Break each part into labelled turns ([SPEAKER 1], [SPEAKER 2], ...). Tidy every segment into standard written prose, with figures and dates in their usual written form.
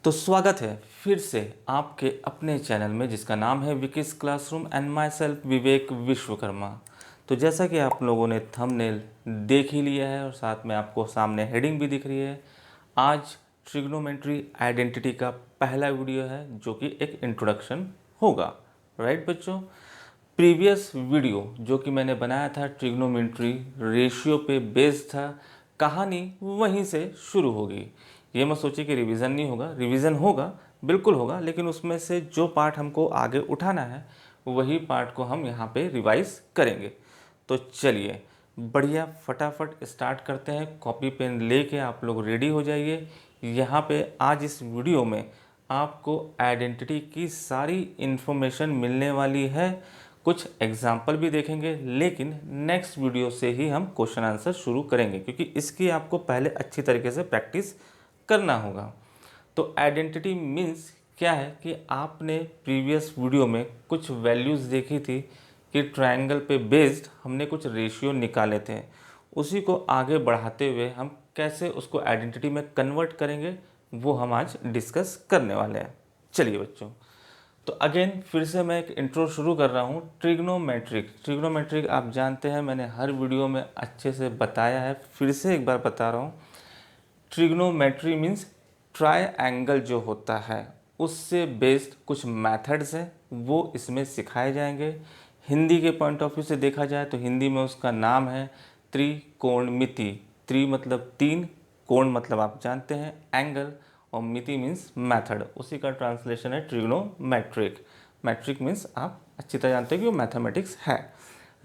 [SPEAKER 1] तो स्वागत है फिर से आपके अपने चैनल में जिसका नाम है Vicky's classroom and myself Vivek Vishwakarma. तो जैसा कि आप लोगों ने थंबनेल देख ही लिया है और साथ में आपको सामने हेडिंग भी दिख रही है। आज ट्रिग्नोमेट्री आइडेंटिटी का पहला वीडियो है जो कि एक इंट्रोडक्शन होगा। राइट बच्चों, प्रीवियस वीडियो जो कि मैंने बनाया था ट्रिग्नोमेट्री रेशियो पे बेस्ड था, कहानी वहीं से शुरू होगी। ये मत सोचिए कि रिवीजन नहीं होगा, रिवीजन होगा, बिल्कुल होगा, लेकिन उसमें से जो पार्ट हमको आगे उठाना है वही पार्ट को हम यहाँ पे रिवाइज करेंगे। तो चलिए बढ़िया फटाफट स्टार्ट करते हैं। कॉपी पेन लेके आप लोग रेडी हो जाइए। यहाँ पे आज इस वीडियो में आपको आइडेंटिटी की सारी इन्फॉर्मेशन मिलने वाली है। कुछ एग्जाम्पल भी देखेंगे, लेकिन नेक्स्ट वीडियो से ही हम क्वेश्चन आंसर शुरू करेंगे क्योंकि इसकी आपको पहले अच्छी तरीके से प्रैक्टिस करना होगा। तो आइडेंटिटी मीन्स क्या है कि आपने प्रीवियस वीडियो में कुछ वैल्यूज़ देखी थी कि ट्रायंगल पे बेस्ड हमने कुछ रेशियो निकाले थे। उसी को आगे बढ़ाते हुए हम कैसे उसको आइडेंटिटी में कन्वर्ट करेंगे वो हम आज डिस्कस करने वाले हैं। चलिए बच्चों, तो अगेन फिर से मैं एक इंट्रो शुरू कर रहा हूँ। ट्रिग्नोमेट्रिक आप जानते हैं, मैंने हर वीडियो में अच्छे से बताया है, फिर से एक बार बता रहा हूँ। ट्रिग्नोमेट्री मीन्स ट्रायंगल जो होता है उससे बेस्ड कुछ मेथड्स हैं वो इसमें सिखाए जाएंगे। हिंदी के पॉइंट ऑफ व्यू से देखा जाए तो हिंदी में उसका नाम है त्रिकोणमिति। त्रि मतलब तीन, कोण मतलब आप जानते हैं एंगल, और मिति मीन्स मेथड, उसी का ट्रांसलेशन है ट्रिग्नोमेट्रिक। मैट्रिक मीन्स आप अच्छी तरह जानते हैं कि वो मैथमेटिक्स है,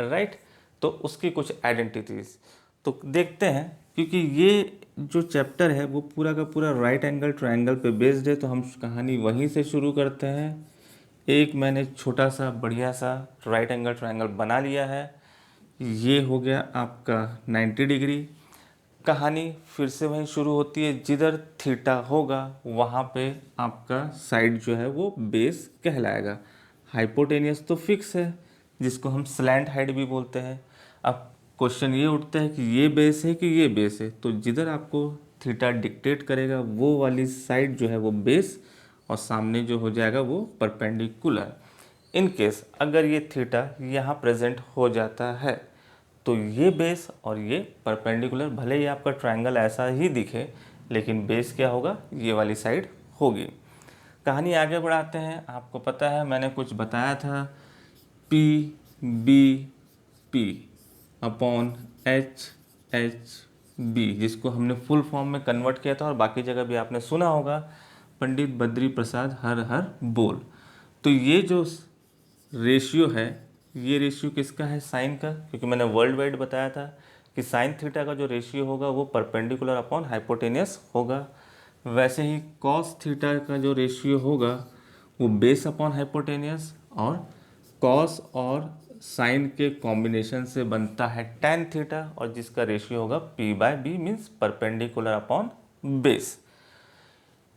[SPEAKER 1] राइट। तो उसकी कुछ आइडेंटिटीज तो देखते हैं, क्योंकि ये जो चैप्टर है वो पूरा का पूरा राइट एंगल ट्रायंगल पे बेस्ड है, तो हम कहानी वहीं से शुरू करते हैं। एक मैंने छोटा सा बढ़िया सा राइट एंगल ट्रायंगल बना लिया है। ये हो गया आपका 90 डिग्री। कहानी फिर से वहीं शुरू होती है, जिधर थीटा होगा वहाँ पे आपका साइड जो है वो बेस कहलाएगा। हाइपोटेनियस तो फिक्स है जिसको हम स्लैंट हाइट भी बोलते हैं। अब क्वेश्चन ये उठता है कि ये बेस है कि ये बेस है, तो जिधर आपको थीटा डिक्टेट करेगा वो वाली साइड जो है वो बेस, और सामने जो हो जाएगा वो परपेंडिकुलर। इन केस अगर ये थीटा यहाँ प्रेजेंट हो जाता है तो ये बेस और ये परपेंडिकुलर, भले ही आपका ट्रायंगल ऐसा ही दिखे लेकिन बेस क्या होगा, ये वाली साइड होगी। कहानी आगे बढ़ाते हैं। आपको पता है मैंने कुछ बताया था, P B P upon H H B, जिसको हमने फुल फॉर्म में कन्वर्ट किया था और बाकी जगह भी आपने सुना होगा, पंडित बद्री प्रसाद हर हर बोल। तो ये जो रेशियो है, ये रेशियो किसका है, साइन का, क्योंकि मैंने वर्ल्ड वाइड बताया था कि साइन थीटा का जो रेशियो होगा वो परपेंडिकुलर अपॉन हाइपोटेनियस होगा। वैसे ही कॉस थीटा का जो रेशियो होगा वो बेस अपॉन हाइपोटेनियस, और कॉस और साइन के कॉम्बिनेशन से बनता है टेन थीटा, और जिसका रेशियो होगा P by B means perpendicular upon base.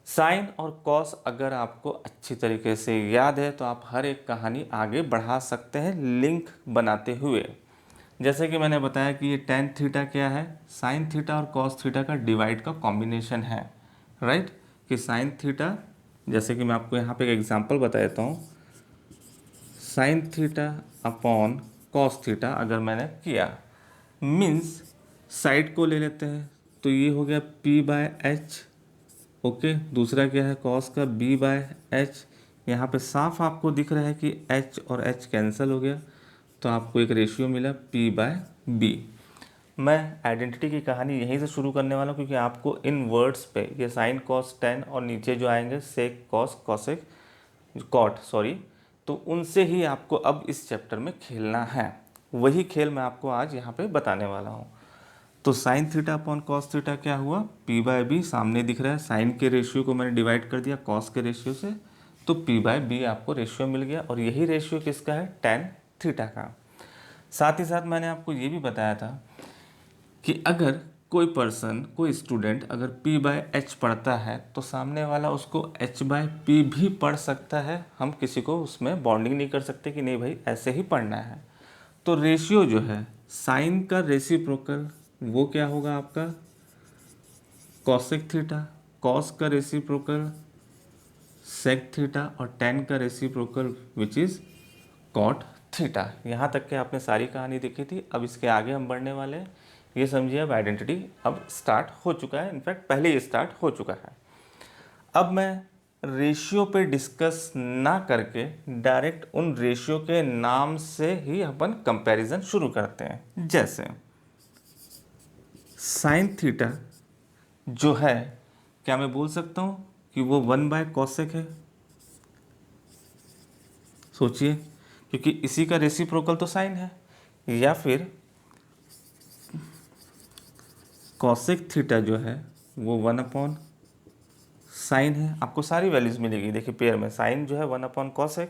[SPEAKER 1] Sine और कॉस अगर आपको अच्छी तरीके से याद है तो आप हर एक कहानी आगे बढ़ा सकते हैं लिंक बनाते हुए। जैसे कि मैंने बताया कि ये टेन थीटा क्या है, साइन थीटा और कॉस थीटा का डिवाइड का कॉम्बिनेशन है, राइट। कि साइन थीटा, जैसे कि मैं आपको यहाँ पे एक एग्जांपल बता देता हूँ, sine theta upon cos theta अगर मैंने किया, मीन्स साइड को ले लेते हैं तो ये हो गया पी बाय एच, ओके। दूसरा क्या है कॉस का, बी बाय एच। यहाँ पे साफ आपको दिख रहा है कि एच और एच कैंसिल हो गया, तो आपको एक रेशियो मिला पी बाय बी। मैं आइडेंटिटी की कहानी यहीं से शुरू करने वाला हूँ क्योंकि आपको इन वर्ड्स पे ये साइन कॉस टेन और नीचे जो आएंगे सेक कॉस कॉसेक कॉट सॉरी, तो उनसे ही आपको अब इस चैप्टर में खेलना है। वही खेल मैं आपको आज यहाँ पे बताने वाला हूँ। तो sine theta upon cos theta क्या हुआ, पी बाय बी सामने दिख रहा है। साइन के रेशियो को मैंने डिवाइड कर दिया कॉस के रेशियो से, तो पी बाय बी आपको रेशियो मिल गया, और यही रेशियो किसका है, टेन थीटा का। साथ ही साथ मैंने आपको ये भी बताया था कि अगर कोई पर्सन, कोई स्टूडेंट अगर p बाय एच पढ़ता है तो सामने वाला उसको h बाय पी भी पढ़ सकता है। हम किसी को उसमें बॉन्डिंग नहीं कर सकते कि नहीं भाई ऐसे ही पढ़ना है। तो रेशियो जो है साइन का रेसिप्रोकल वो क्या होगा आपका, कॉसेक थीटा, कॉस का रेसिप्रोकल सेक थीटा और tan का reciprocal which is cot theta. यहाँ तक के आपने सारी कहानी देखी थी। अब इसके आगे हम बढ़ने वाले हैं। ये समझिए अब आइडेंटिटी अब स्टार्ट हो चुका है, इनफैक्ट पहले ही स्टार्ट हो चुका है। अब मैं रेशियो पे डिस्कस ना करके डायरेक्ट उन रेशियो के नाम से ही अपन कंपैरिजन शुरू करते हैं। जैसे साइन थीटा जो है, क्या मैं बोल सकता हूँ कि वो 1/cosec है? सोचिए, क्योंकि इसी का रेसिप्रोकल तो साइन है। या फिर कॉसेक थीटा जो है वो 1/साइन है। आपको सारी वैल्यूज़ मिलेगी। देखिए पेयर में साइन जो है 1/cosec,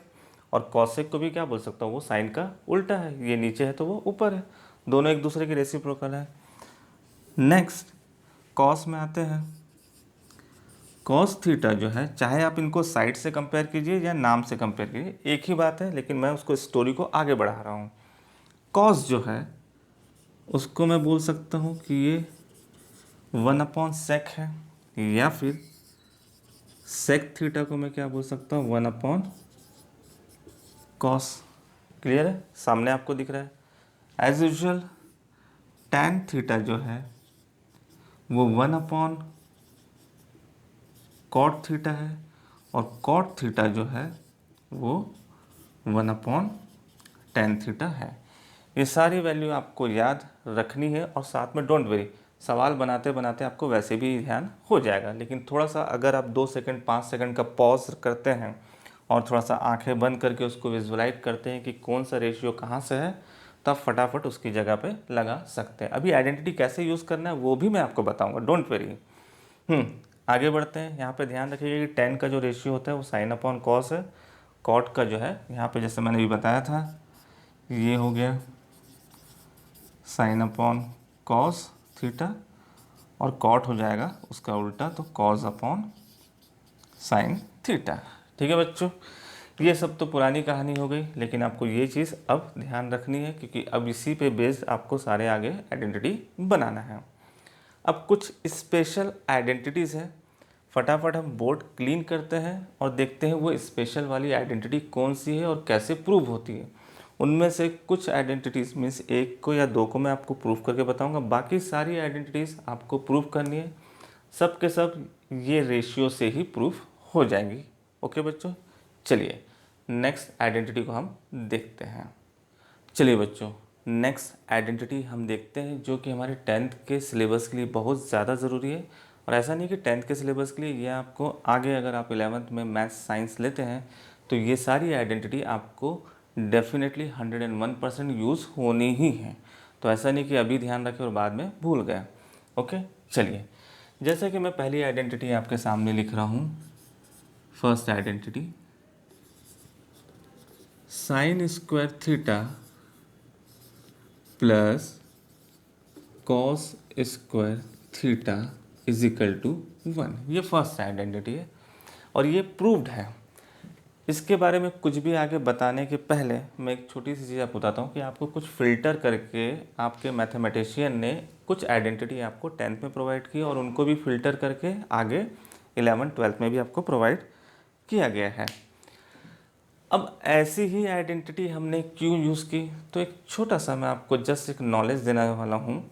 [SPEAKER 1] और कॉसेक को भी क्या बोल सकता हूँ, वो साइन का उल्टा है। ये नीचे है तो वो ऊपर है, दोनों एक दूसरे के रेसिप्रोकल है। नेक्स्ट कॉस में आते हैं। कॉस थीटा जो है, चाहे आप इनको साइड से कंपेयर कीजिए या नाम से कंपेयर कीजिए, एक ही बात है, लेकिन मैं उसको स्टोरी को आगे बढ़ा रहा हूँ। कॉस जो है उसको मैं बोल सकता हूँ कि ये 1/sec है, या फिर सेक थीटा को मैं क्या बोल सकता हूँ, 1/cos। क्लियर है, सामने आपको दिख रहा है। एज यूजल tan थीटा जो है वो 1/cot थीटा है, और cot थीटा जो है वो 1/tan थीटा है। ये सारी वैल्यू आपको याद रखनी है, और साथ में डोंट वरी, सवाल बनाते बनाते आपको वैसे भी ध्यान हो जाएगा। लेकिन थोड़ा सा अगर आप 2 सेकंड 5 सेकंड का पॉज करते हैं और थोड़ा सा आंखें बंद करके उसको विजुअलाइज करते हैं कि कौन सा रेशियो कहाँ से है, तो आप फटाफट उसकी जगह पे लगा सकते हैं। अभी आइडेंटिटी कैसे यूज़ करना है वो भी मैं आपको बताऊंगा, डोंट वरी। आगे बढ़ते हैं। यहाँ पे ध्यान रखिएगा कि tan का जो रेशियो होता है वो sin/cos है। cot का जो है यहाँ पे जैसे मैंने भी बताया था, ये हो गया sin/cos थीटा, और cot हो जाएगा उसका उल्टा, तो cos/sin थीटा। ठीक है बच्चों, ये सब तो पुरानी कहानी हो गई, लेकिन आपको ये चीज़ अब ध्यान रखनी है, क्योंकि अब इसी पे बेस्ड आपको सारे आगे आइडेंटिटी बनाना है। अब कुछ स्पेशल आइडेंटिटीज़ हैं, फटाफट हम बोर्ड क्लीन करते हैं और देखते हैं वो स्पेशल वाली आइडेंटिटी कौन सी है और कैसे प्रूव होती है। उनमें से कुछ आइडेंटिटीज़ मीन्स एक को या दो को मैं आपको प्रूव करके बताऊंगा, बाकी सारी आइडेंटिटीज़ आपको प्रूव करनी है। सब के सब ये रेशियो से ही प्रूफ हो जाएंगी। ओके बच्चों, चलिए नेक्स्ट आइडेंटिटी को हम देखते हैं। चलिए बच्चों, नेक्स्ट आइडेंटिटी हम देखते हैं, जो कि हमारे 10th के सिलेबस के लिए बहुत ज़्यादा ज़रूरी है। और ऐसा नहीं कि 10th के सिलेबस के लिए, ये आपको आगे अगर आप 11th में मैथ्स साइंस लेते हैं तो ये सारी आइडेंटिटी आपको डेफिनेटली 101% यूज़ होनी ही है। तो ऐसा नहीं कि अभी ध्यान रखें और बाद में भूल गए। ओके, चलिए, जैसा कि मैं पहली आइडेंटिटी आपके सामने लिख रहा हूँ। First identity, sin² theta plus cos² theta is equal to 1। ये फर्स्ट आइडेंटिटी है और ये प्रूव्ड है। इसके बारे में कुछ भी आगे बताने के पहले मैं एक छोटी सी चीज़ आपको बताता हूँ कि आपको कुछ फ़िल्टर करके आपके मैथमेटिशियन ने कुछ आइडेंटिटी आपको 10th में प्रोवाइड की, और उनको भी फ़िल्टर करके आगे 11th 12th में भी आपको प्रोवाइड किया गया है। अब ऐसी ही आइडेंटिटी हमने क्यों यूज़ की, तो एक छोटा सा मैं आपको जस्ट एक नॉलेज देने वाला हूँ।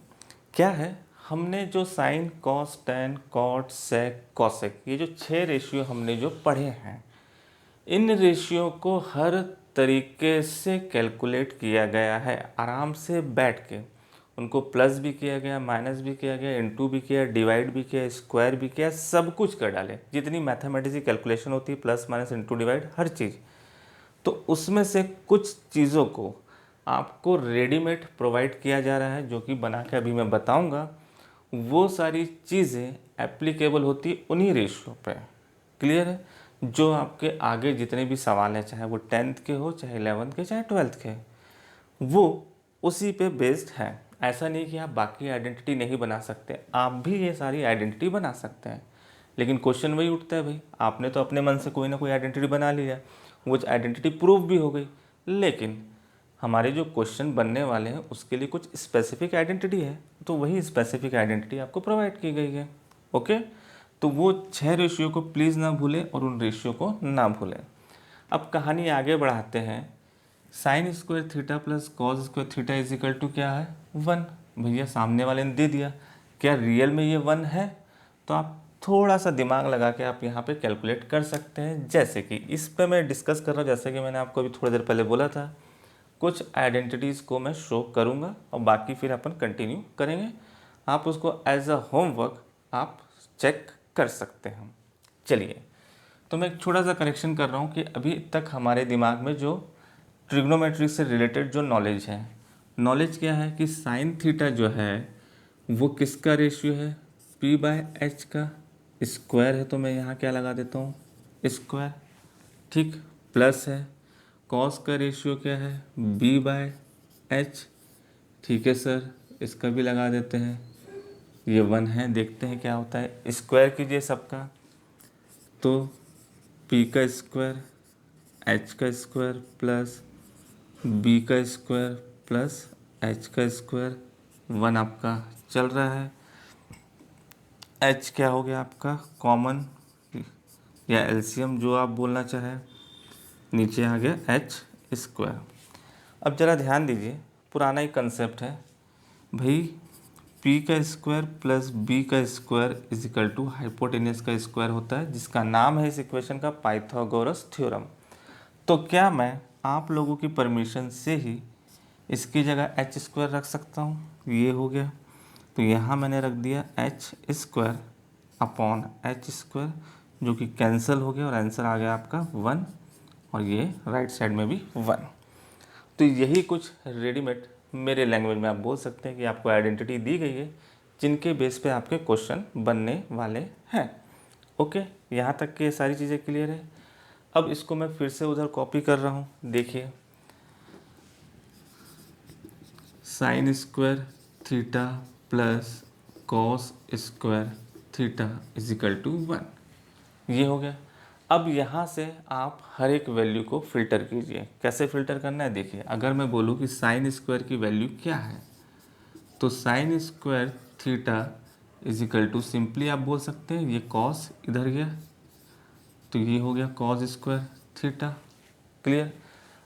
[SPEAKER 1] क्या है, हमने जो sign, cos, tan, cot, sec, cosec, ये जो 6 रेशियो हमने जो पढ़े हैं, इन रेशियो को हर तरीके से कैलकुलेट किया गया है, आराम से बैठ के। उनको प्लस भी किया गया, माइनस भी किया गया, इनटू भी किया, डिवाइड भी किया, स्क्वायर भी किया, सब कुछ कर डाले। जितनी मैथमेटिक्स की कैलकुलेशन होती है, प्लस माइनस इनटू डिवाइड, हर चीज़। तो उसमें से कुछ चीज़ों को आपको रेडीमेड प्रोवाइड किया जा रहा है, जो कि बना के अभी मैं बताऊंगा। वो सारी चीज़ें एप्लीकेबल होती उन्हीं रेशियो पे। क्लियर है, जो आपके आगे जितने भी सवाल हैं, चाहे वो 10th के हो, चाहे 11th के, चाहे 12th के, वो उसी पे बेस्ड है। ऐसा नहीं कि आप बाकी आइडेंटिटी नहीं बना सकते, आप भी ये सारी आइडेंटिटी बना सकते हैं। लेकिन क्वेश्चन वही उठता है, भाई आपने तो अपने मन से कोई ना कोई आइडेंटिटी बना लिया, वो आइडेंटिटी प्रूव भी हो गई, लेकिन हमारे जो क्वेश्चन बनने वाले हैं उसके लिए कुछ स्पेसिफिक आइडेंटिटी है, तो वही स्पेसिफिक आइडेंटिटी आपको प्रोवाइड की गई है। ओके, तो वो 6 रेशियो को प्लीज़ ना भूलें और उन रेशियो को ना भूलें। अब कहानी आगे बढ़ाते हैं। Sine square theta plus cos square theta is equal to क्या है 1। भैया सामने वाले ने दे दिया, क्या रियल में ये 1 है? तो आप थोड़ा सा दिमाग लगा के आप यहाँ पे कैलकुलेट कर सकते हैं। जैसे कि इस पे मैं डिस्कस कर रहा हूँ, जैसे कि मैंने आपको अभी थोड़ी देर पहले बोला था, कुछ आइडेंटिटीज़ को मैं शो करूँगा और बाकी फिर अपन कंटिन्यू करेंगे। आप उसको एज अ होमवर्क आप चेक कर सकते हैं। चलिए, तो मैं एक छोटा सा करेक्शन कर रहा हूँ कि अभी तक हमारे दिमाग में जो ट्रिग्नोमेट्री से रिलेटेड जो नॉलेज है, नॉलेज क्या है कि साइन थीटा जो है वो किसका रेशियो है, पी बाय एच का स्क्वायर है। तो मैं यहाँ क्या लगा देता हूँ, स्क्वायर, ठीक, प्लस है कॉस का रेशियो क्या है, बी बाय एच, ठीक है सर, इसका भी लगा देते हैं, ये 1 है। देखते हैं क्या होता है, स्क्वायर कीजिए सबका, तो पी का स्क्वायर एच का स्क्वायर प्लस बी का स्क्वायर प्लस एच का स्क्वायर, 1 आपका चल रहा है। एच क्या हो गया आपका कॉमन या एलसीएम जो आप बोलना चाहें, नीचे आ गया एच स्क्वायर। अब ज़रा ध्यान दीजिए, पुराना ही कंसेप्ट है भाई, पी का स्क्वायर प्लस बी का square is equal to hypotenuse का स्क्वायर होता है, जिसका नाम है इस इक्वेशन का पाइथागोरस थ्योरम। तो क्या मैं आप लोगों की परमिशन से ही इसकी जगह एच स्क्वायर रख सकता हूँ? ये हो गया, तो यहाँ मैंने रख दिया H square upon H square, जो कि कैंसिल हो गया और आंसर आ गया आपका 1, और ये राइट साइड में भी 1। तो यही कुछ रेडीमेड मेरे लैंग्वेज में आप बोल सकते हैं कि आपको आइडेंटिटी दी गई है जिनके बेस पे आपके क्वेश्चन बनने वाले हैं। ओके, यहाँ तक के सारी चीज़ें क्लियर है। अब इसको मैं फिर से उधर कॉपी कर रहा हूँ, देखिए, sine square theta plus cos square theta is equal to 1, ये हो गया। अब यहाँ से आप हर एक वैल्यू को फिल्टर कीजिए। कैसे फिल्टर करना है, देखिए, अगर मैं बोलूँ कि साइन स्क्वायर की वैल्यू क्या है, तो sine square theta is equal to, simply आप बोल सकते हैं ये कॉस इधर गया, तो ये हो गया कॉस स्क्वायर थीटा। क्लियर?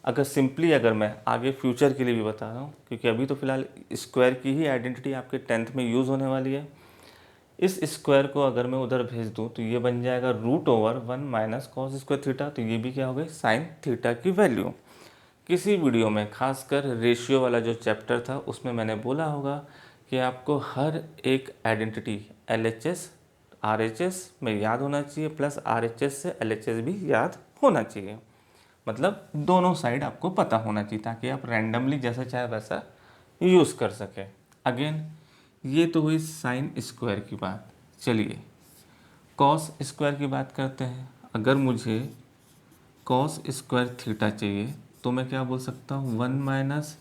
[SPEAKER 1] अगर सिंपली अगर मैं आगे फ्यूचर के लिए भी बता रहा हूँ, क्योंकि अभी तो फिलहाल स्क्वायर की ही आइडेंटिटी आपके 10th में यूज़ होने वाली है, इस स्क्वायर को अगर मैं उधर भेज दूं तो ये बन जाएगा √1 माइनस कॉस स्क्वायर थीटा। तो ये भी क्या हो गई, साइन थीटा की वैल्यू। किसी वीडियो में खासकर रेशियो वाला जो चैप्टर था उसमें मैंने बोला होगा कि आपको हर एक आइडेंटिटी LHS RHS में याद होना चाहिए, प्लस RHS से LHS भी याद होना चाहिए। मतलब दोनों साइड आपको पता होना चाहिए ताकि आप रैंडमली जैसा चाहे वैसा यूज़ कर सकें। अगेन, ये तो हुई साइन स्क्वायर की बात। चलिए कॉस स्क्वायर की बात करते हैं। अगर मुझे कॉस स्क्वायर थीटा चाहिए तो मैं क्या बोल सकता हूँ, 1 माइनस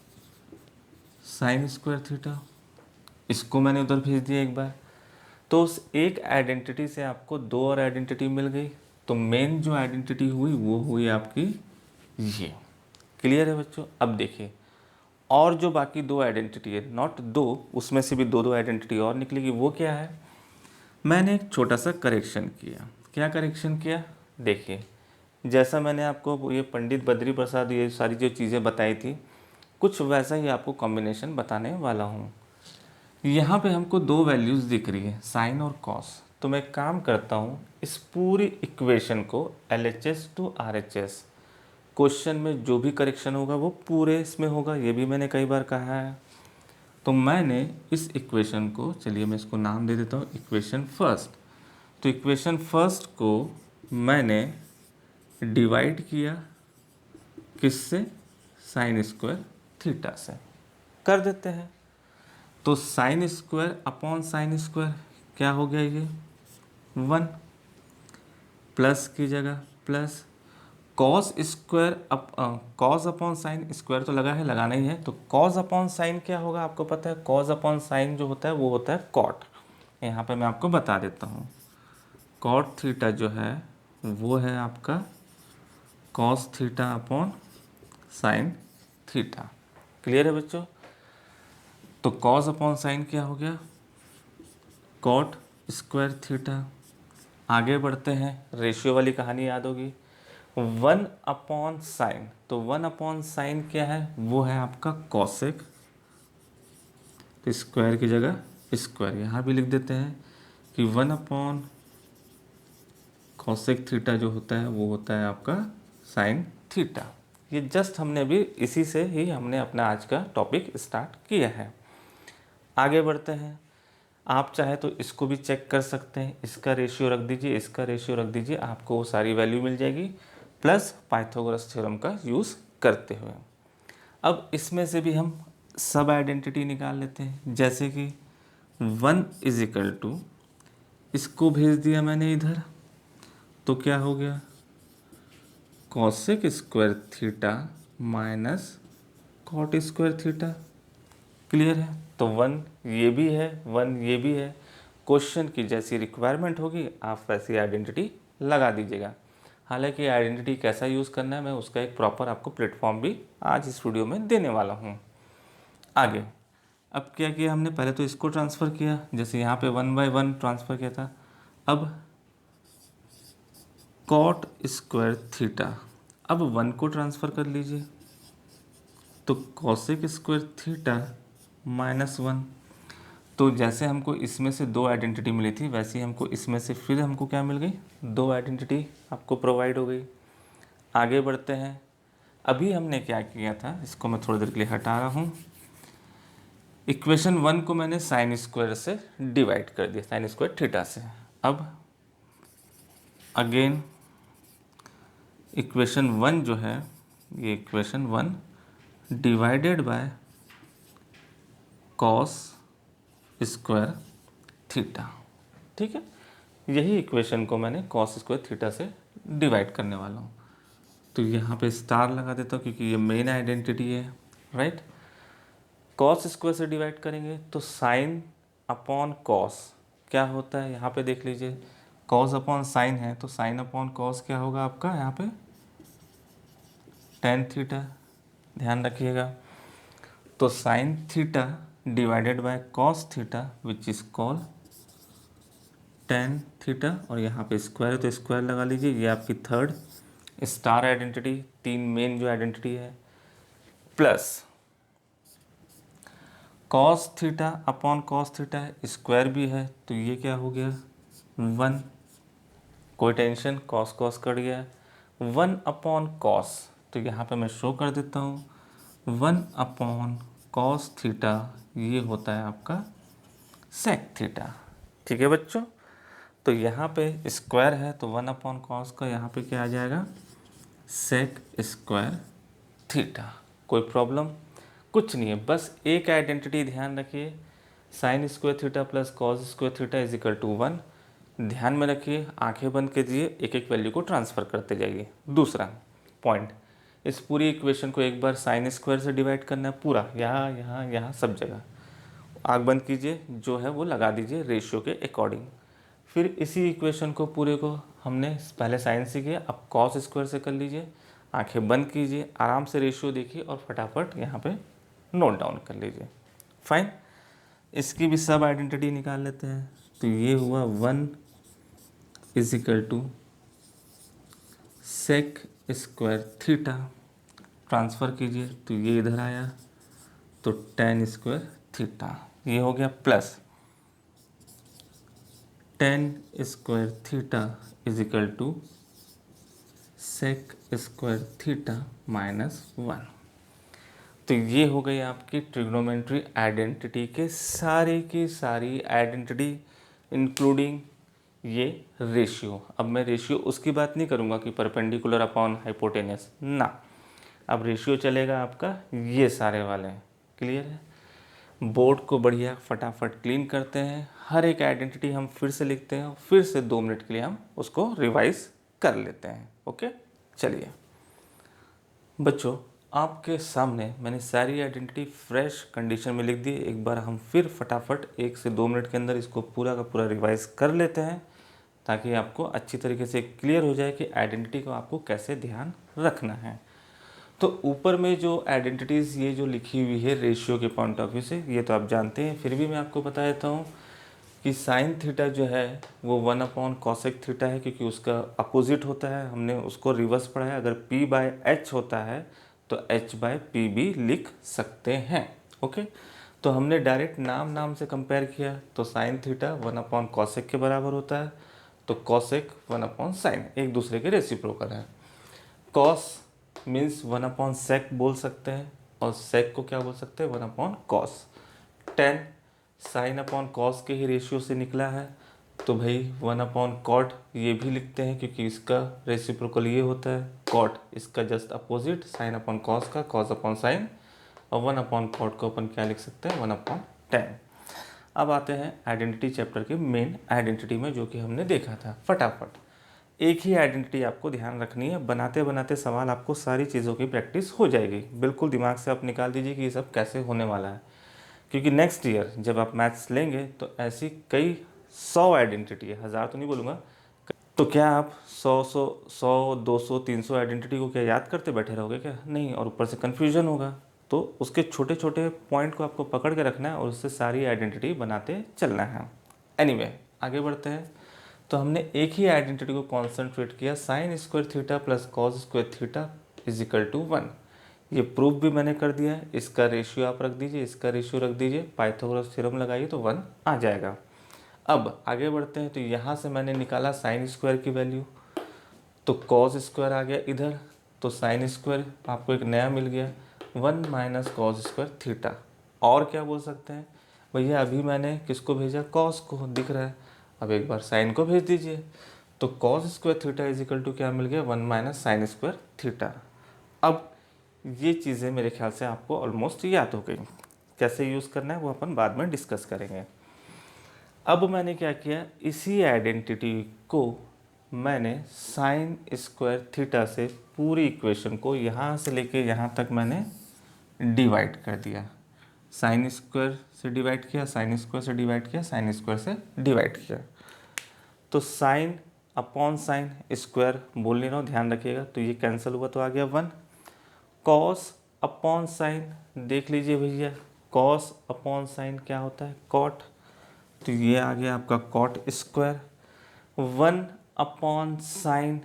[SPEAKER 1] साइन स्क्वायर थीटा। इसको मैंने उधर भेज दिया एक बार, तो उस एक आइडेंटिटी से आपको 2 और आइडेंटिटी मिल गई। तो मेन जो आइडेंटिटी हुई वो हुई आपकी ये। क्लियर है बच्चों? अब देखिए, और जो बाकी 2 आइडेंटिटी है, नॉट 2, उसमें से भी 2 आइडेंटिटी और निकलेगी। वो क्या है, मैंने एक छोटा सा करेक्शन किया। क्या करेक्शन किया, देखिए, जैसा मैंने आपको ये पंडित बद्री प्रसाद ये सारी जो चीज़ें बताई थी, कुछ वैसा ही आपको कॉम्बिनेशन बताने वाला हूँ। यहाँ पे हमको 2 वैल्यूज़ दिख रही है, साइन और कॉस। तो मैं काम करता हूँ, इस पूरी इक्वेशन को LHS टू RHS, क्वेश्चन में जो भी करेक्शन होगा वो पूरे इसमें होगा, ये भी मैंने कई बार कहा है। तो मैंने इस इक्वेशन को, चलिए मैं इसको नाम दे देता हूँ इक्वेशन फर्स्ट। तो इक्वेशन फर्स्ट को मैंने डिवाइड किया किससे, साइन स्क्वायर थीटा से। कर देते हैं, तो sine square upon sine square क्या हो गया, ये 1, प्लस की जगह plus cos square cos upon sine, square तो लगा है, लगाना ही है। तो कॉस अपॉन साइन क्या होगा, आपको पता है, कॉस अपॉन साइन जो होता है वो होता है कॉट। यहाँ पे मैं आपको बता देता हूँ, कॉट थीटा जो है वो है आपका cos theta upon sine theta. Clear है बच्चों? तो कॉस अपॉन साइन क्या हो गया, कॉट स्क्वायर थीटा आगे बढ़ते हैं, रेशियो वाली कहानी याद होगी, 1/sin। तो 1/sin क्या है, वो है आपका कॉसेक, तो स्क्वायर की जगह स्क्वायर यहाँ भी लिख देते हैं कि 1/cosec थीटा जो होता है वो होता है आपका साइन थीटा। ये जस्ट हमने अभी इसी से ही हमने अपना आज का टॉपिक स्टार्ट किया है। आगे बढ़ते हैं, आप चाहे तो इसको भी चेक कर सकते हैं, इसका रेशियो रख दीजिए, इसका रेशियो रख दीजिए, आपको वो सारी वैल्यू मिल जाएगी, प्लस पाइथागोरस थ्योरम का यूज़ करते हुए। अब इसमें से भी हम सब आइडेंटिटी निकाल लेते हैं, जैसे कि 1 = इसको भेज दिया मैंने इधर, तो क्या हो गया, cosec square theta minus cot square theta. Clear है, तो 1 ये भी है, 1 ये भी है। क्वेश्चन की जैसी रिक्वायरमेंट होगी आप वैसी आइडेंटिटी लगा दीजिएगा। हालांकि आइडेंटिटी कैसा यूज़ करना है मैं उसका एक प्रॉपर आपको प्लेटफॉर्म भी आज इस वीडियो में देने वाला हूँ। आगे अब क्या किया हमने, पहले तो इसको ट्रांसफ़र किया, जैसे यहाँ पे 1/1 ट्रांसफ़र किया था। अब कॉट स्क्वायर थीटा, अब 1 को ट्रांसफ़र कर लीजिए, तो कॉसेक स्क्वायर थीटा -1। तो जैसे हमको इसमें से 2 आइडेंटिटी मिली थी, वैसे ही हमको इसमें से फिर हमको क्या मिल गई, 2 आइडेंटिटी आपको प्रोवाइड हो गई। आगे बढ़ते हैं, अभी हमने क्या किया था, इसको मैं थोड़ी देर के लिए हटा रहा हूँ। इक्वेशन 1 को मैंने साइन स्क्वायर से डिवाइड कर दिया, साइन स्क्वायर थीटा से। अब अगेन इक्वेशन 1 जो है, ये equation 1 divided by cos square theta, ठीक है। यही इक्वेशन को मैंने कॉस स्क्वायर थीटा से डिवाइड करने वाला हूँ, तो यहाँ पे स्टार लगा देता हूँ क्योंकि ये मेन आइडेंटिटी है, राइट। कॉस स्क्वायर से डिवाइड करेंगे तो साइन अपॉन कॉस क्या होता है, यहाँ पे देख लीजिए, कॉस अपॉन साइन है, तो साइन अपॉन कॉस क्या होगा आपका यहाँ पे टेन थीटा, ध्यान रखिएगा। तो sine theta divided by cos theta which is call ten theta, और यहाँ पे स्क्वायर है तो स्क्वायर लगा लीजिए। ये आपकी थर्ड स्टार आइडेंटिटी, 3 मेन जो आइडेंटिटी है, plus cos theta upon cos theta square भी है, तो ये क्या हो गया 1, कोई टेंशन, कॉस कॉस कट गया, 1 अपॉन कॉस, तो यहाँ पे मैं शो कर देता हूँ 1 अपॉन कॉस थीटा, ये होता है आपका सेक थीटा, ठीक है बच्चों। तो यहाँ पे स्क्वायर है तो 1 अपॉन कॉस का यहाँ पे क्या आ जाएगा सेक स्क्वायर थीटा। कोई प्रॉब्लम कुछ नहीं है, बस एक आइडेंटिटी ध्यान रखिए, sine square theta plus cos square theta is equal to 1। ध्यान में रखिए, आंखें बंद कीजिए, एक एक वैल्यू को ट्रांसफ़र करते जाइए। दूसरा पॉइंट, इस पूरी इक्वेशन को एक बार साइन स्क्वायर से डिवाइड करना है पूरा, यहाँ यहाँ यहाँ सब जगह। आँख बंद कीजिए, जो है वो लगा दीजिए रेशियो के अकॉर्डिंग। फिर इसी इक्वेशन को पूरे को हमने पहले साइन से किया, अब कॉस स्क्वायर से कर लीजिए। आंखें बंद कीजिए, आराम से रेशियो देखिए और फटाफट यहाँ पे नोट डाउन कर लीजिए। फाइन, इसकी भी सब आइडेंटिटी निकाल लेते हैं। तो ये हुआ 1 = सेक स्क्वायर थीटा, ट्रांसफ़र कीजिए तो ये इधर आया, तो टेन स्क्वायर थीटा, ये हो गया, plus tan square theta is equal to sec square theta -1। तो ये हो गई आपकी ट्रिग्नोमेट्री आइडेंटिटी के सारी की सारी आइडेंटिटी इंक्लूडिंग ये रेशियो। अब मैं रेशियो उसकी बात नहीं करूँगा कि परपेंडिकुलर अपॉन हाइपोटेनस ना, अब रेशियो चलेगा आपका ये सारे वाले। क्लियर है, बोर्ड को बढ़िया फटाफट क्लीन करते हैं, हर एक आइडेंटिटी हम फिर से लिखते हैं, फिर से 2 मिनट के लिए हम उसको रिवाइज कर लेते हैं। ओके, चलिए बच्चों, आपके सामने मैंने सारी आइडेंटिटी फ्रेश कंडीशन में लिख दी। एक बार हम फिर फटाफट 1 से 2 मिनट के अंदर इसको पूरा का पूरा रिवाइज कर लेते हैं, ताकि आपको अच्छी तरीके से क्लियर हो जाए कि आइडेंटिटी को आपको कैसे ध्यान रखना है। तो ऊपर में जो आइडेंटिटीज़ ये जो लिखी हुई है रेशियो के पॉइंट ऑफ व्यू से, ये तो आप जानते हैं, फिर भी मैं आपको बता देता हूँ कि कि साइन थीटा जो है वो 1 कॉसेक थीटा है, क्योंकि उसका अपोजिट होता है, हमने उसको रिवर्स पढ़ा है। अगर p/h होता है तो h/p भी लिख सकते हैं। ओके, तो हमने डायरेक्ट नाम नाम से कंपेयर किया, तो साइन थीटा 1 कॉसेक के बराबर होता है, तो कॉसेक 1 साइन एक दूसरे के रेसिप्रोकल है। कॉस मीन्स 1/sec बोल सकते हैं, और सेक को क्या बोल सकते हैं, 1/cos। Ten sine upon cos के ही रेशियो से निकला है, तो भाई 1/cot ये भी लिखते हैं, क्योंकि इसका रेसिप्रोकल ये होता है cot, इसका just opposite sine upon cos का cos अपॉन साइन, और 1/cot को अपन क्या लिख सकते हैं, 1/10। अब आते हैं आइडेंटिटी चैप्टर के मेन आइडेंटिटी में, जो कि हमने देखा था। फटाफट एक ही आइडेंटिटी आपको ध्यान रखनी है, बनाते बनाते सवाल आपको सारी चीज़ों की प्रैक्टिस हो जाएगी। बिल्कुल दिमाग से आप निकाल दीजिए कि ये सब कैसे होने वाला है, क्योंकि नेक्स्ट ईयर जब आप मैथ्स लेंगे तो ऐसी कई 100 आइडेंटिटी है, 1000 तो नहीं बोलूँगा, तो क्या आप 100 200 300 आइडेंटिटी को क्या याद करते बैठे रहोगे क्या? नहीं, और ऊपर से कन्फ्यूजन होगा। तो उसके छोटे छोटे पॉइंट को आपको पकड़ के रखना है और उससे सारी आइडेंटिटी बनाते चलना है। एनीवे, आगे बढ़ते हैं। तो हमने एक ही आइडेंटिटी को कॉन्सेंट्रेट किया, sine square theta plus cos square theta is equal to 1। ये प्रूफ भी मैंने कर दिया है। इसका रेशियो आप रख दीजिए, इसका रेशियो रख दीजिए, पाइथागोरस थ्योरम लगाइए तो 1 आ जाएगा। अब आगे बढ़ते हैं, तो यहाँ से मैंने निकाला साइन स्क्वायर की वैल्यू, तो कॉस स्क्वायर आ गया इधर, तो साइन स्क्वायर आपको एक नया मिल गया 1 - कॉस स्क्वायर थीटा। और क्या बोल सकते हैं भैया, अभी मैंने किसको भेजा, कॉस को, दिख रहा है। अब एक बार साइन को भेज दीजिए, तो cos square theta is equal to क्या मिल गया, 1 - साइन स्क्वायर थीटा। अब ये चीज़ें मेरे ख्याल से आपको ऑलमोस्ट याद हो गई। कैसे यूज़ करना है वो अपन बाद में डिस्कस करेंगे। अब मैंने क्या किया, इसी आइडेंटिटी को मैंने साइन स्क्वायर थीटा से पूरी इक्वेशन को यहाँ से लेके यहाँ तक मैंने डिवाइड कर दिया। साइन स्क्वायर से डिवाइड किया, साइन स्क्वायर से डिवाइड किया, साइन स्क्वायर से डिवाइड किया। तो साइन अपॉन साइन स्क्वायर बोल नहीं रहा हूँ, ध्यान रखिएगा। तो ये कैंसिल हुआ तो आ गया 1। कॉस अपॉन साइन देख लीजिए भैया, कॉस अपॉन साइन क्या होता है, कॉट, तो ये आ गया आपका कॉट स्क्वायर। 1 साइन,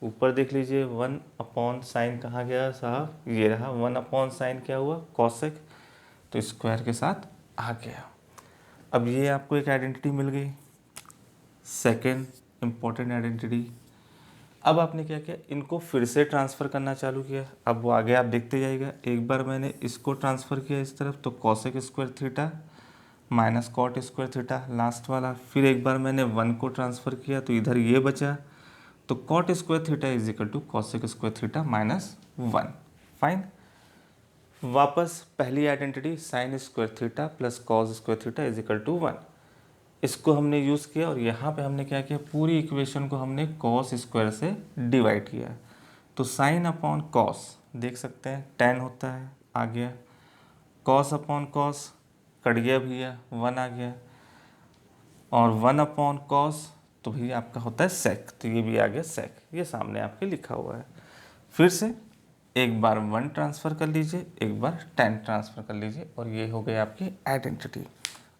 [SPEAKER 1] ऊपर देख लीजिए 1 साइन कहाँ गया साहब, ये रहा 1 साइन क्या हुआ, कॉसेक, तो स्क्वायर के साथ आ गया। अब ये आपको एक आइडेंटिटी मिल गई, सेकेंड इम्पॉर्टेंट आइडेंटिटी। अब आपने क्या किया, इनको फिर से ट्रांसफ़र करना चालू किया। अब वो आगे आप देखते जाइएगा। एक बार मैंने इसको ट्रांसफ़र किया इस तरफ, तो cosec square theta minus cot square theta last वाला। फिर एक बार मैंने 1 को ट्रांसफ़र किया, तो इधर ये बचा, तो cot square theta is equal to cosec square theta minus 1। Fine, वापस पहली identity sine square theta plus cos square theta is equal to 1, इसको हमने यूज़ किया। और यहाँ पे हमने क्या किया, पूरी इक्वेशन को हमने कॉस स्क्वायर से डिवाइड किया। तो साइन अपॉन कॉस देख सकते हैं 10 होता है, आ गया। कॉस अपॉन कॉस कट गया भैया, 1 आ गया। और 1 अपॉन कॉस तो भैया आपका होता है सेक, तो ये भी आ गया सेक, ये सामने आपके लिखा हुआ है। फिर से एक बार 1 ट्रांसफ़र कर लीजिए, एक बार 10 ट्रांसफ़र कर लीजिए, और ये हो गई आपकी आइडेंटिटी।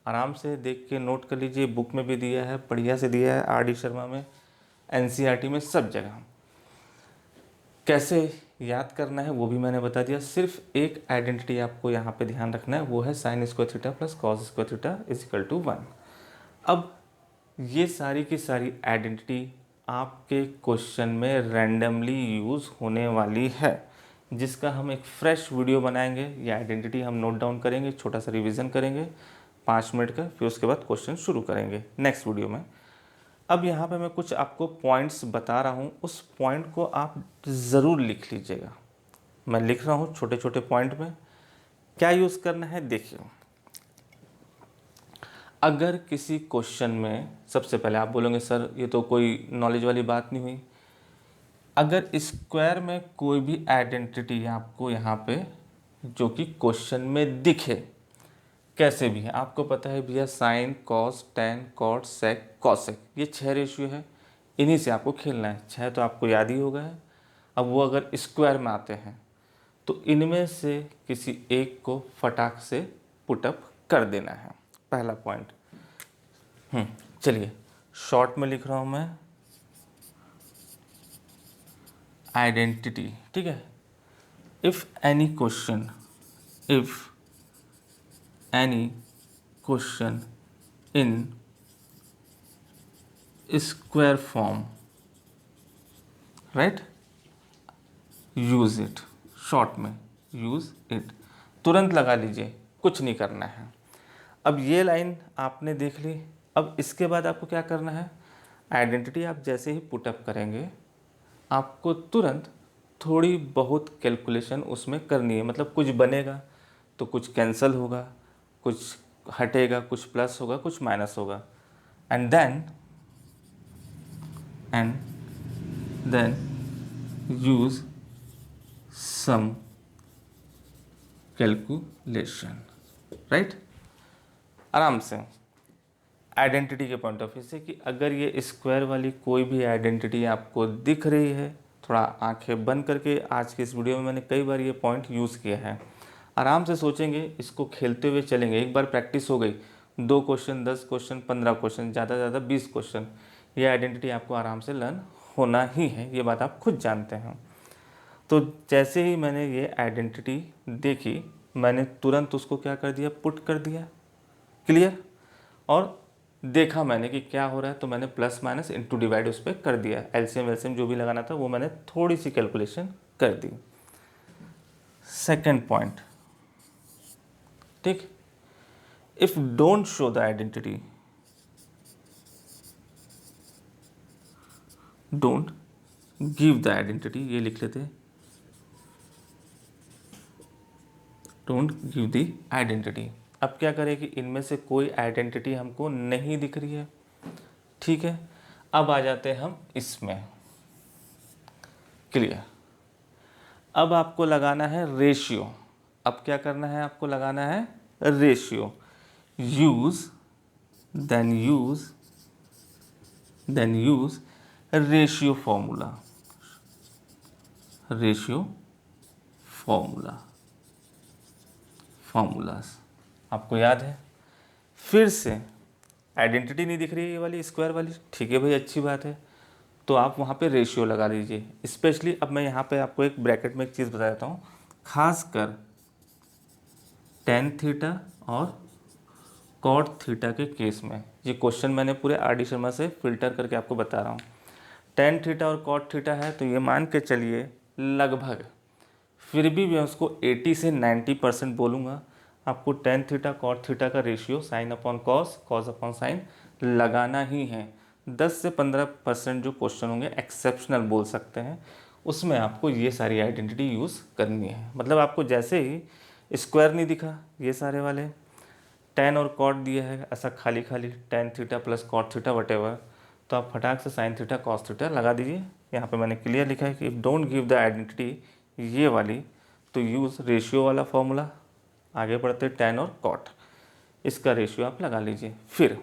[SPEAKER 1] आराम से देख के नोट कर लीजिए, बुक में भी दिया है, बढ़िया से दिया है, RD शर्मा में, NCERT में, सब जगह। कैसे याद करना है वो भी मैंने बता दिया। सिर्फ एक आइडेंटिटी आपको यहाँ पे ध्यान रखना है, वो है sine square theta plus cos square theta is equal to 1। अब ये सारी की सारी आइडेंटिटी आपके क्वेश्चन में रैंडमली यूज़ होने वाली है, जिसका हम एक फ्रेश वीडियो बनाएंगे। ये आइडेंटिटी हम नोट डाउन करेंगे, छोटा सा रिवीजन करेंगे 5 मिनट का, फिर उसके बाद क्वेश्चन शुरू करेंगे नेक्स्ट वीडियो में। अब यहाँ पे मैं कुछ आपको पॉइंट्स बता रहा हूँ, उस पॉइंट को आप ज़रूर लिख लीजिएगा। मैं लिख रहा हूँ छोटे छोटे पॉइंट में, क्या यूज़ करना है देखिए। अगर किसी क्वेश्चन में, सबसे पहले आप बोलोगे सर ये तो कोई नॉलेज वाली बात नहीं हुई, अगर स्क्वायर में कोई भी आइडेंटिटी आपको यहाँ पे जो कि क्वेश्चन में दिखे, कैसे भी है, आपको पता है भैया sine cos tan cot sec cosec, ये 6 रेशियो है, इन्हीं से आपको खेलना है। 6 तो आपको याद ही होगा है। अब वो अगर स्क्वायर में आते हैं तो इनमें से किसी एक को फटाक से पुटअप कर देना है, पहला पॉइंट। चलिए शॉर्ट में लिख रहा हूँ मैं, आइडेंटिटी, ठीक है। If any question in square form, right, use it, short में यूज इट, तुरंत लगा लीजिए, कुछ नहीं करना है। अब ये लाइन आपने देख ली। अब इसके बाद आपको क्या करना है, आइडेंटिटी आप जैसे ही पुटअप करेंगे आपको तुरंत थोड़ी बहुत कैलकुलेशन उसमें करनी है। मतलब कुछ बनेगा तो कुछ कैंसिल होगा, कुछ हटेगा, कुछ प्लस होगा, कुछ माइनस होगा, and then use some calculation, right. आराम से आइडेंटिटी के पॉइंट ऑफ व्यू से कि अगर ये स्क्वायर वाली कोई भी आइडेंटिटी आपको दिख रही है, थोड़ा आंखें बंद करके, आज के इस वीडियो में मैंने कई बार ये पॉइंट यूज़ किया है, आराम से सोचेंगे, इसको खेलते हुए चलेंगे। एक बार प्रैक्टिस हो गई, 2 क्वेश्चन, 10 क्वेश्चन, 15 क्वेश्चन, ज़्यादा से ज़्यादा 20 क्वेश्चन, ये आइडेंटिटी आपको आराम से लर्न होना ही है, ये बात आप खुद जानते हैं। तो जैसे ही मैंने ये आइडेंटिटी देखी, मैंने तुरंत उसको क्या कर दिया, पुट कर दिया, क्लियर। और देखा मैंने कि क्या हो रहा है, तो मैंने प्लस माइनस इंटू डिवाइड उस पर कर दिया, एलसीएम एलसीएम जो भी लगाना था वो मैंने थोड़ी सी कैलकुलेशन कर दी। सेकंड पॉइंट, ठीक, if don't show the identity, don't give the identity, ये लिख लेते, डोंट गिव द आइडेंटिटी। अब क्या करें कि इनमें से कोई आइडेंटिटी हमको नहीं दिख रही है, ठीक है। अब आ जाते हैं हम इसमें, क्लियर। अब आपको लगाना है रेशियो। अब क्या करना है, आपको लगाना है ratio. Then use ratio formulas. आपको याद है, फिर से आइडेंटिटी नहीं दिख रही है ये वाली स्क्वायर वाली, ठीक है भाई, अच्छी बात है, तो आप वहाँ पे रेशियो लगा लीजिए। स्पेशली अब मैं यहाँ पे आपको एक ब्रैकेट में एक चीज़ बता देता हूँ, खासकर टेन थीटा और कॉट थीटा के केस में। ये क्वेश्चन मैंने पूरे आर डी शर्मा से फिल्टर करके आपको बता रहा हूँ। टेन थीटा और कॉट थीटा है तो ये मान के चलिए लगभग, फिर भी मैं उसको 80 से 90% बोलूँगा, आपको टेन थीटा कॉट थीटा का ratio sine upon cos, cos upon sine लगाना ही है। 10 से 15% जो क्वेश्चन होंगे एक्सेप्शनल बोल सकते हैं, उसमें आपको ये सारी आइडेंटिटी यूज़ करनी है। मतलब आपको जैसे ही स्क्वायर नहीं दिखा, ये सारे वाले टेन और कॉट दिया है ऐसा खाली खाली, tan theta plus cot theta whatever, तो आप फटाक से साइन थीटा कॉस थीटा लगा दीजिए। यहाँ पे मैंने क्लियर लिखा है कि if don't give the identity ये वाली, तो यूज़ रेशियो वाला फॉर्मूला। आगे बढ़ते टेन और कॉट, इसका रेशियो आप लगा लीजिए। फिर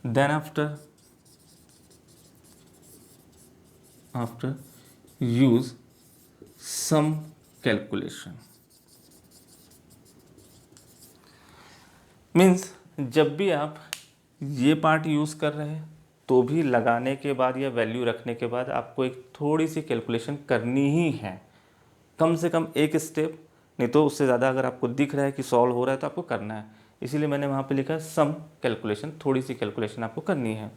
[SPEAKER 1] then after use some calculation, means जब भी आप ये पार्ट यूज़ कर रहे हैं तो भी लगाने के बाद या वैल्यू रखने के बाद आपको एक थोड़ी सी कैलकुलेशन करनी ही है, कम से कम एक स्टेप, नहीं तो उससे ज़्यादा अगर आपको दिख रहा है कि सॉल्व हो रहा है तो आपको करना है। इसीलिए मैंने वहाँ पे लिखा सम कैलकुलेशन, थोड़ी सी कैलकुलेशन आपको करनी है।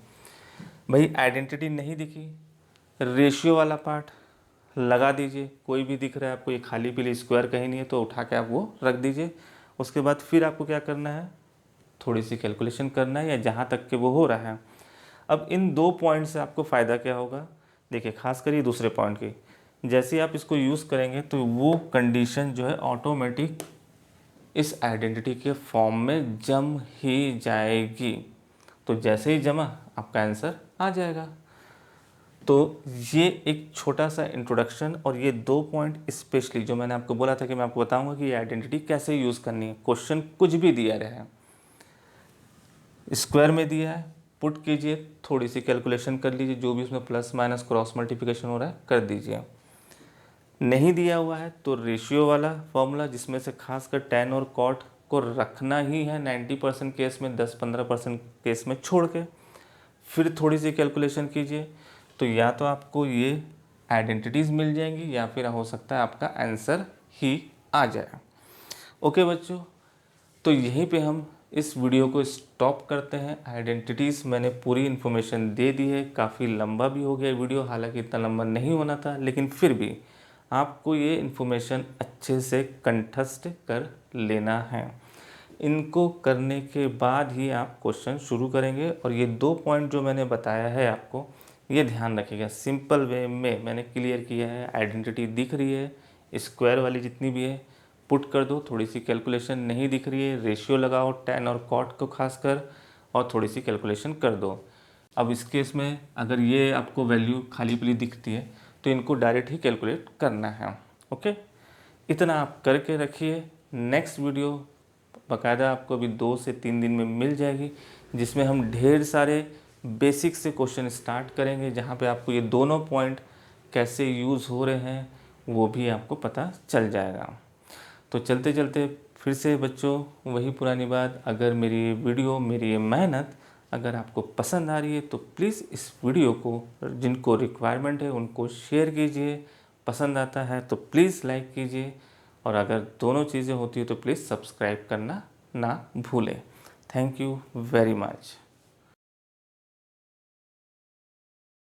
[SPEAKER 1] भाई आइडेंटिटी नहीं दिखी, रेशियो वाला पार्ट लगा दीजिए, कोई भी दिख रहा है आपको, ये खाली पीली स्क्वायर कहीं नहीं है तो उठा के आप वो रख दीजिए। उसके बाद फिर आपको क्या करना है, थोड़ी सी कैलकुलेशन करना है या जहाँ तक के वो हो रहा है। अब इन 2 पॉइंट से आपको फ़ायदा क्या होगा, देखिए खास कर ये दूसरे पॉइंट की, जैसे ही आप इसको यूज़ करेंगे तो वो कंडीशन जो है ऑटोमेटिक इस आइडेंटिटी के फॉर्म में जम ही जाएगी। तो जैसे ही जमा आपका आंसर आ जाएगा। तो ये एक छोटा सा इंट्रोडक्शन और ये 2 पॉइंट स्पेशली जो मैंने आपको बोला था कि मैं आपको बताऊंगा कि ये आइडेंटिटी कैसे यूज़ करनी है। क्वेश्चन कुछ भी दिया रहे, स्क्वायर में दिया है, पुट कीजिए, थोड़ी सी कैलकुलेशन कर लीजिए, जो भी उसमें प्लस माइनस क्रॉस मल्टीप्लिकेशन हो रहा है कर दीजिए। नहीं दिया हुआ है तो रेशियो वाला फॉर्मूला, जिसमें से खासकर टेन और कॉट आपको रखना ही है 90% केस में, 10-15% केस में छोड़ के फिर थोड़ी सी कैलकुलेशन कीजिए, तो या तो आपको ये आइडेंटिटीज़ मिल जाएंगी या फिर हो सकता है आपका आंसर ही आ जाए। ओके बच्चों, तो यहीं पे हम इस वीडियो को स्टॉप करते हैं। आइडेंटिटीज़ मैंने पूरी इन्फॉर्मेशन दे दी है, काफ़ी लंबा भी हो गया वीडियो, हालांकि इतना लंबा नहीं होना था, लेकिन फिर भी आपको ये इन्फॉर्मेशन अच्छे से कंठस्थ कर लेना है। इनको करने के बाद ही आप क्वेश्चन शुरू करेंगे। और ये 2 पॉइंट जो मैंने बताया है आपको, ये ध्यान रखिएगा। सिंपल वे में मैंने क्लियर किया है। आइडेंटिटी दिख रही है, स्क्वायर वाली जितनी भी है पुट कर दो, थोड़ी सी कैलकुलेशन नहीं दिख रही है रेशियो लगाओ tan और cot को खासकर, और थोड़ी सी कैलकुलेशन कर दो। अब इस केस में अगर ये आपको वैल्यू खाली पीली दिखती है तो इनको डायरेक्ट ही कैलकुलेट करना है। ओके, इतना आप करके रखिए। नेक्स्ट वीडियो बाकायदा आपको अभी 2 से 3 दिन में मिल जाएगी, जिसमें हम ढेर सारे बेसिक से क्वेश्चन स्टार्ट करेंगे, जहाँ पे आपको ये दोनों पॉइंट कैसे यूज़ हो रहे हैं वो भी आपको पता चल जाएगा। तो चलते चलते फिर से बच्चों वही पुरानी बात, अगर मेरी वीडियो, मेरी ये मेहनत अगर आपको पसंद आ रही है तो प्लीज़ इस वीडियो को जिनको रिक्वायरमेंट है उनको शेयर कीजिए। पसंद आता है तो प्लीज़ लाइक कीजिए, और अगर दोनों चीज़ें होती है तो प्लीज़ सब्सक्राइब करना ना भूलें। Thank you very much.